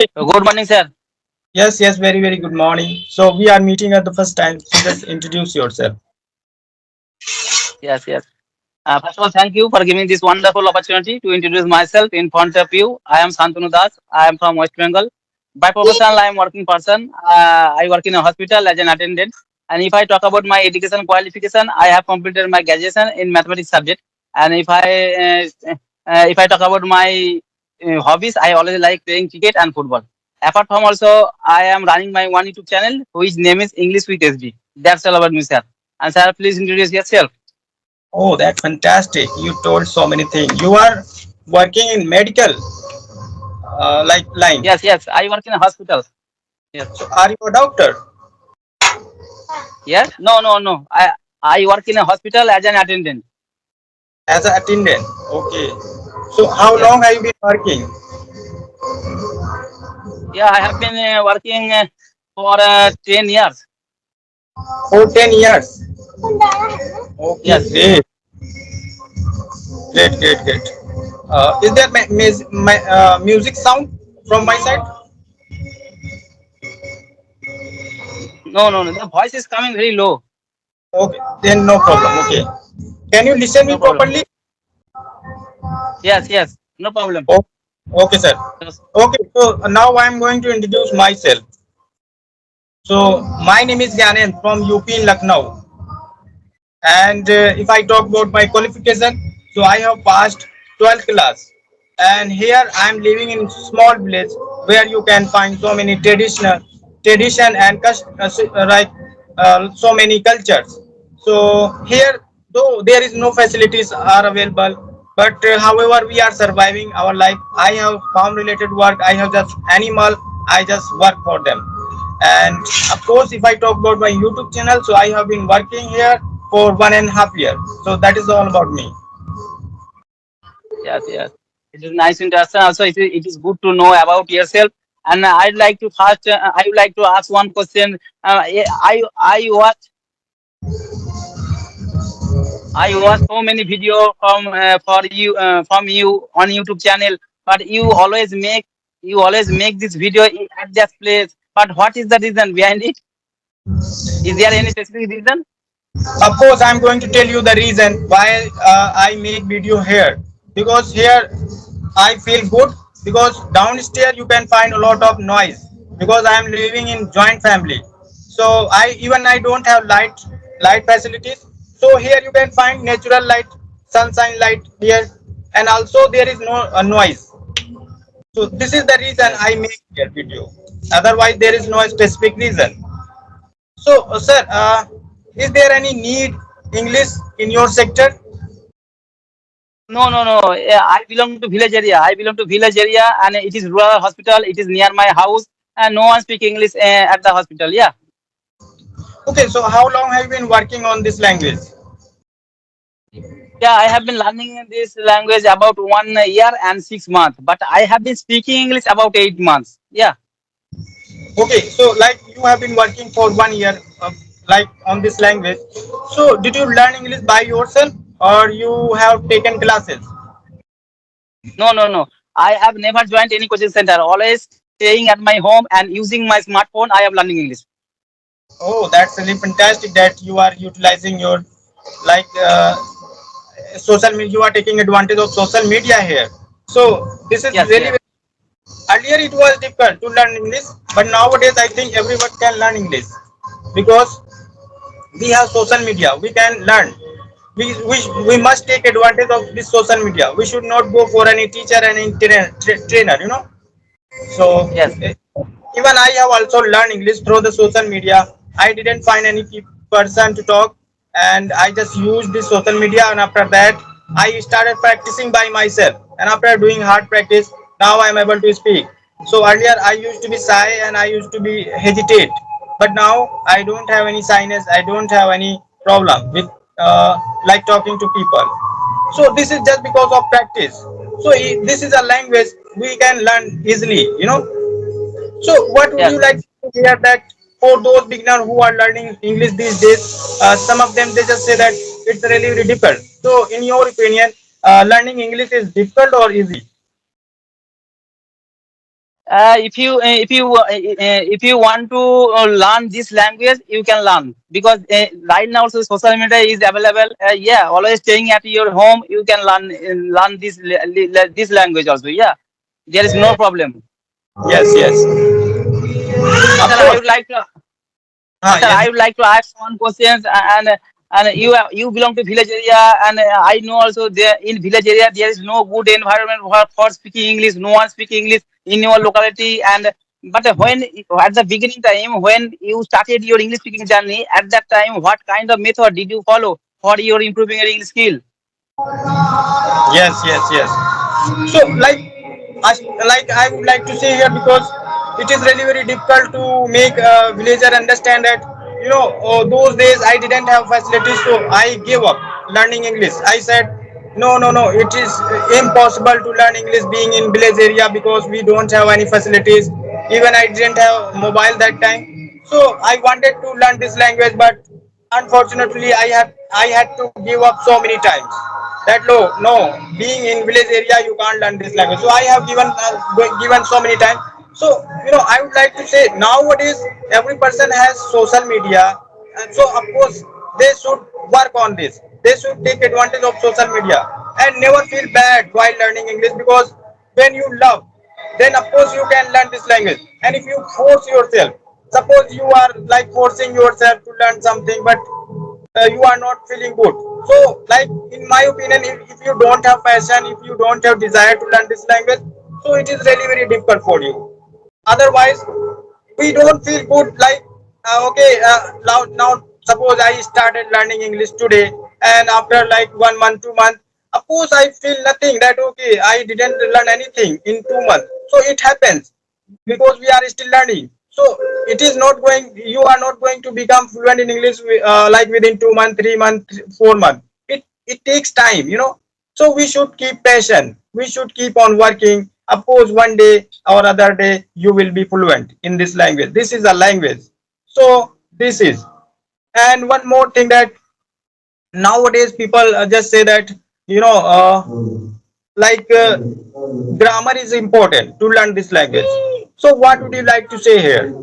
Good morning, sir. Yes, yes, very, very good morning. So we are meeting at the first time. So just introduce yourself. Yes, yes. First of all, thank you for giving this wonderful opportunity to introduce myself in front of you. I am Santanu Das. I am from West Bengal. By professional, I am working person. I work in a hospital as an attendant. And if I talk about my education qualification, I have completed my graduation in mathematics subject. And if I talk about my hobbies, I always like playing cricket and football. Apart from also, I am running my one YouTube channel, which name is English with SB. That's all about me, sir. And sir, please introduce yourself. Oh, that's fantastic. You told so many things. You are working in medical like line. Yes, yes. I work in a hospital. Yes. So are you a doctor Yes. No, no, no. I work in a hospital as an attendant. as an attendant? Okay. So how Yes. long have you been working? Yeah, I have been working for 10 years. For 10 years. Okay, Yes. great, great, great, great. Is there music sound from my side? No, no, no. The voice is coming very low. Okay, then no problem. Okay. Can you listen me No problem. properly? Yes, yes. No problem. Oh, okay, sir. Yes. Okay, so now I'm going to introduce myself. So my name is Gyanen from UP in Lucknow, and if I talk about my qualification, so I have passed 12th class, and here I'm living in small village where you can find so many tradition and so many cultures. So here, though there is no facilities are available, but however we are surviving our life. I have farm related work. I have just animal. I just work for them. And of course, if I talk about my YouTube channel, so I have been working here for 1.5 years. So that is all about me. Yes, yes. It is nice to understand. Also, it is good to know about yourself. And I'd like to first, I would like to ask one question. I watch so many video from you on YouTube channel, but you always make this video at that place. But what is the reason behind it? Is there any specific reason? Of course, I'm going to tell you the reason why I make video here. Because here I feel good. Because downstairs you can find a lot of noise. Because I am living in joint family. So I don't have light facilities. So here you can find natural light, sunshine light here, and also there is no noise. So this is the reason Yes. I make here video. Otherwise, there is no specific reason. So, sir, is there any need English in your sector? No, no, no. Yeah, I belong to village area. I belong to village area, and it is rural hospital. It is near my house, and no one speak English at the hospital. Yeah. Okay, so how long have you been working on this language? Yeah, I have been learning this language about 1 year and 6 months, but I have been speaking English about 8 months. Yeah. Okay, so like you have been working for 1 year, like on this language. So did you learn English by yourself or you have taken classes? No, no, no. I have never joined any coaching center. Always staying at my home and using my smartphone. I am learning English. Oh, that's really fantastic that you are utilizing your like social media. You are taking advantage of social media here. So this is Yes, really yes, earlier it was difficult to learn English, but nowadays I think everyone can learn English because we have social media. We can learn. We must take advantage of this social media. We should not go for any teacher and any trainer. So yes, even I have also learned English through the social media. I didn't find any person to talk, and I just used this social media. And after that, I started practicing by myself. And after doing hard practice, now I am able to speak. So earlier I used to be shy and I used to be hesitate, but now I don't have any shyness. I don't have any problem with like talking to people. So this is just because of practice. So this is a language we can learn easily. So what would yes. you like to hear that for those beginners who are learning English these days, some of them they just say that it's really, really difficult. So in your opinion, learning English is difficult or easy? If you want to learn this language, you can learn, because right now also social media is available. Yeah, always staying at your home, you can learn this language also. Yeah, there is no problem. Yes, yes, Yes, of sir. I course. would like to. Ah, Sir, yes. I would like to ask one question, and you belong to village area, and I know also there in village area there is no good environment for speaking English. No one speak English in your locality, and but when at the beginning time when you started your English speaking journey, at that time what kind of method did you follow for your improving your English skill? Yes, yes, yes. So, I would like to say here, because it is really very difficult to make a villager understand that, those days I didn't have facilities, so I gave up learning English. I said, no, no, no, it is impossible to learn English being in village area, because we don't have any facilities. Even I didn't have mobile that time, so I wanted to learn this language, but unfortunately I had to give up so many times, that no, being in village area you can't learn this language. So I have given so many times. So, I would like to say, nowadays every person has social media, and so of course they should work on this. They should take advantage of social media and never feel bad while learning English, because when you love, then of course you can learn this language. And if you force yourself, suppose you are like forcing yourself to learn something, but you are not feeling good. So, like in my opinion, if you don't have passion, if you don't have desire to learn this language, so it is really very difficult for you. Otherwise, we don't feel good. Like, okay, now suppose I started learning English today, and after like 1 month, 2 months, of course I feel nothing. That okay, I didn't learn anything in 2 months. So it happens, because we are still learning. So it is not going. You are not going to become fluent in English like within 2 months, 3 months, 4 months. It takes time, So we should keep patient. We should keep on working. Of course, one day or other day you will be fluent in this language. This is a language. So this is. And one more thing, that nowadays people just say that, you know uh, like grammar is important to learn this language. So what would you like to say here?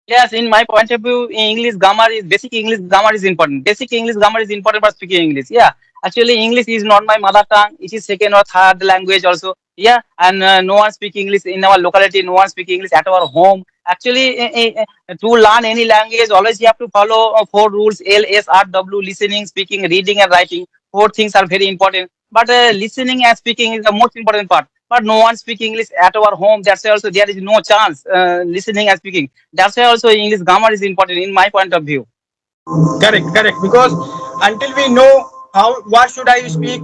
Yes, in my point of view, English grammar is basic English grammar is important. Basic English grammar is important for speaking English. Yeah, actually, English is not my mother tongue. It is second or third language also. Yeah, and no one speak English in our locality. No one speak English at our home. Actually, to learn any language, always you have to follow four rules: LSRW: listening, speaking, reading, and writing. Four things are very important. But listening and speaking is the most important part. But no one speak English at our home. That's why also there is no chance listening and speaking. That's why also English grammar is important in my point of view. Correct, correct. Because until we know what should I speak,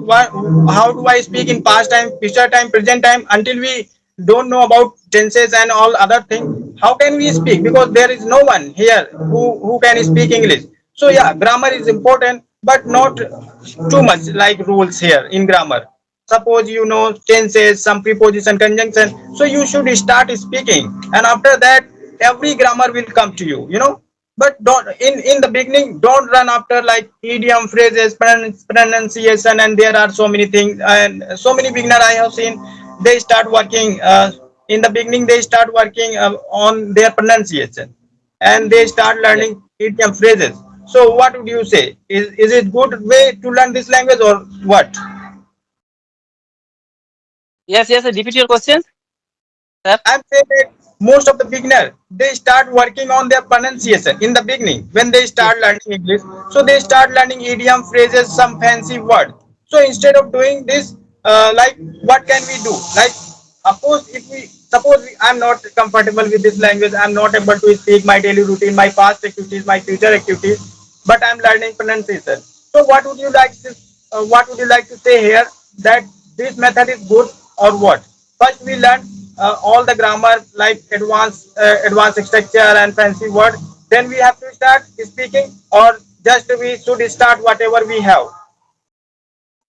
how do I speak in past time, future time, present time, until we don't know about tenses and all other things, how can we speak? Because there is no one here who can speak English. So yeah, grammar is important, but not too much like rules here in grammar. Suppose you know tenses, some preposition, conjunction, so you should start speaking, and after that every grammar will come to you. But don't in the beginning, don't run after like idiom, phrases, pronunciation, and there are so many things. And so many beginner I have seen, they start working in the beginning, they start working on their pronunciation, and they start Yes. learning idiom, phrases. So what would you say, is it good way to learn this language, or what? Yes, yes. Repeat your questions, sir. I'm saying that most of the beginner, they start working on their pronunciation in the beginning when they Yes. start learning English. So they start learning idiom, phrases, some fancy word. So instead of doing this, like what can we do? Like, I'm not comfortable with this language, I'm not able to speak my daily routine, my past activities, my future activities, but I'm learning pronunciation. So what would you like to say here, that this method is good or what? First we learn all the grammar, like advanced structure and fancy word. Then we have to start speaking, or just we should start whatever we have.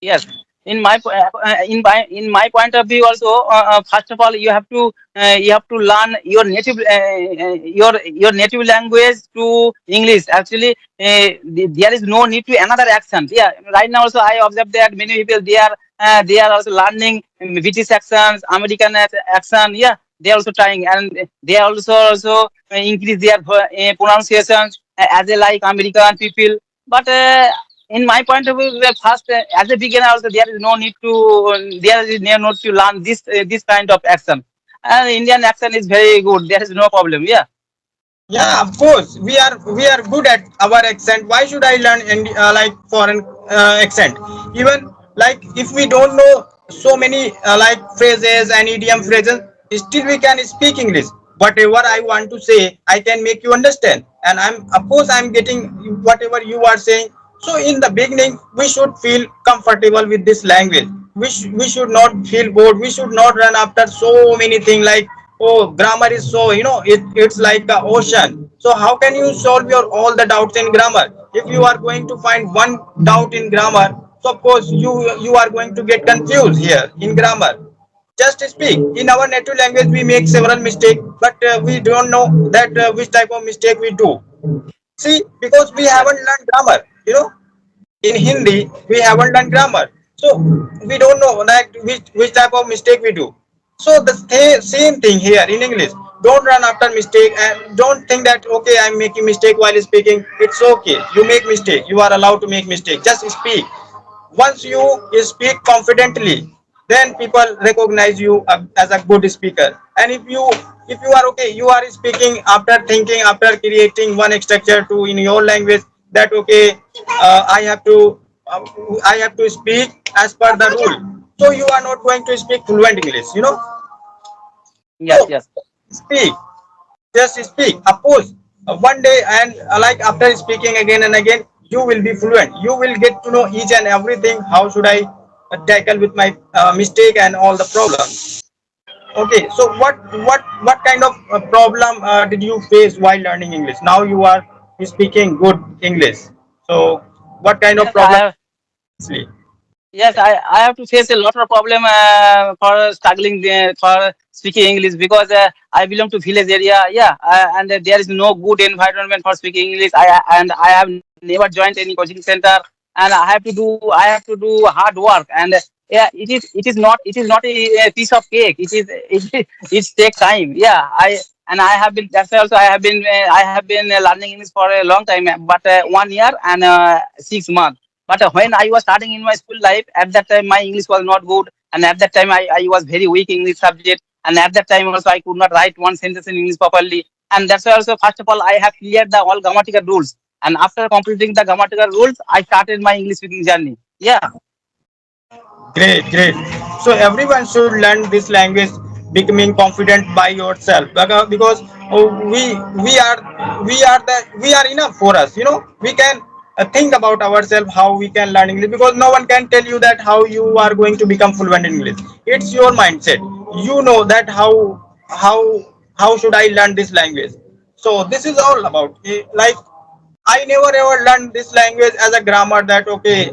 Yes. in my point of view also, first of all you have to learn your native language to English. Actually, there is no need to another accent. Yeah, right now also I observe that many people they are also learning British accents, American accent. Yeah, they are also trying, and they are also increase their pronunciations as they like American people. But in my point of view, first, as a beginner also there is no need to learn this kind of accent. And Indian accent is very good. There is no problem. Yeah. Yeah, of course. We are good at our accent. Why should I learn like foreign accent? Even like if we don't know so many like phrases and idiom phrases, still we can speak English. Whatever I want to say, I can make you understand. And I'm of course I'm getting whatever you are saying. So in the beginning, we should feel comfortable with this language. We should not feel bored. We should not run after so many things like, oh, grammar is so, it's like the ocean. So how can you solve your all the doubts in grammar? If you are going to find one doubt in grammar, so of course you are going to get confused here in grammar. Just speak in our native language. We make several mistakes, but we don't know that which type of mistake we do. See, because we Yes. haven't learned grammar, in Hindi, we haven't done grammar. So we don't know like which type of mistake we do. So the same thing here in English. Don't run after mistake and don't think that okay, I'm making mistake while speaking. It's okay. You make mistake. You are allowed to make mistake. Just speak. Once you speak confidently, then people recognize you as a good speaker. And if you are okay, you are speaking after thinking, after creating one structure to in your language, that okay, uh, i have to uh, I have to speak as per the rule. So you are not going to speak fluent English. Yes. So Yes. speak, just speak. Of course, one day and like after speaking again and again, you will be fluent. You will get to know each and everything. How should I tackle with my mistake and all the problems? Okay, so what kind of problem did you face while learning English? Now you are speaking good English. So what kind of Yes. problem? I have to face a lot of problem for struggling for speaking English, because I belong to village area. Yeah, and there is no good environment for speaking English. I have never joined any coaching center, and I have to do hard work. And yeah, it is not a piece of cake. It takes time. Yeah, I have been, that's why also I have been learning English for a long time, but 1 year and 6 months. But when I was starting in my school life, at that time my English was not good, and at that time I was very weak in English subject, and at that time also I could not write one sentence in English properly, and that's why also first of all I have cleared the all grammatical rules, and after completing the grammatical rules, I started my English speaking journey. Yeah. Great, great. So everyone should learn this language, becoming confident by yourself. Because we are enough for us. We can think about ourselves how we can learn English, because no one can tell you that how you are going to become fluent in English. It's your mindset. You know that how how should I learn this language. So this is all about like I never ever learned this language as a grammar that okay,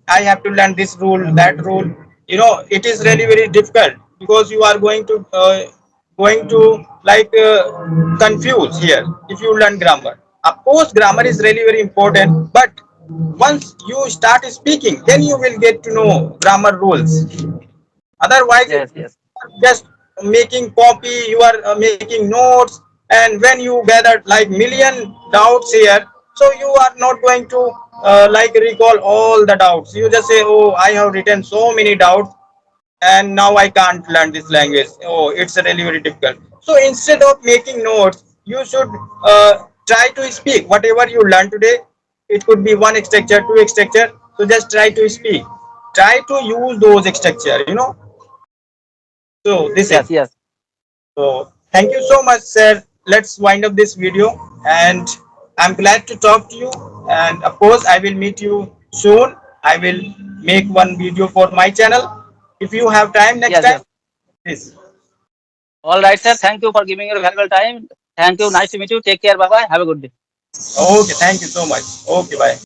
I have to learn this rule, that rule. It is really very difficult because you are going to like confuse here if you learn grammar. Of course, grammar is really very important, but once you start speaking, then you will get to know grammar rules. Otherwise, Yes. Yes. just making copy, you are making notes, and when you gather like million doubts here, so you are not going to like recall all the doubts. You just say, oh, I have written so many doubts, and now I can't learn this language. Oh, it's really very difficult. So instead of making notes, you should try to speak whatever you learn today. It could be one structure, two structure. So just try to speak. Try to use those structure. So this is. Yes. Yes. So thank you so much, sir. Let's wind up this video, and I'm glad to talk to you. And of course, I will meet you soon. I will make one video for my channel. If you have time next Yes. time, Yes. please. All right, sir. Thank you for giving your valuable time. Thank you. Nice to meet you. Take care. Bye bye. Have a good day. Okay, thank you so much. Okay, bye.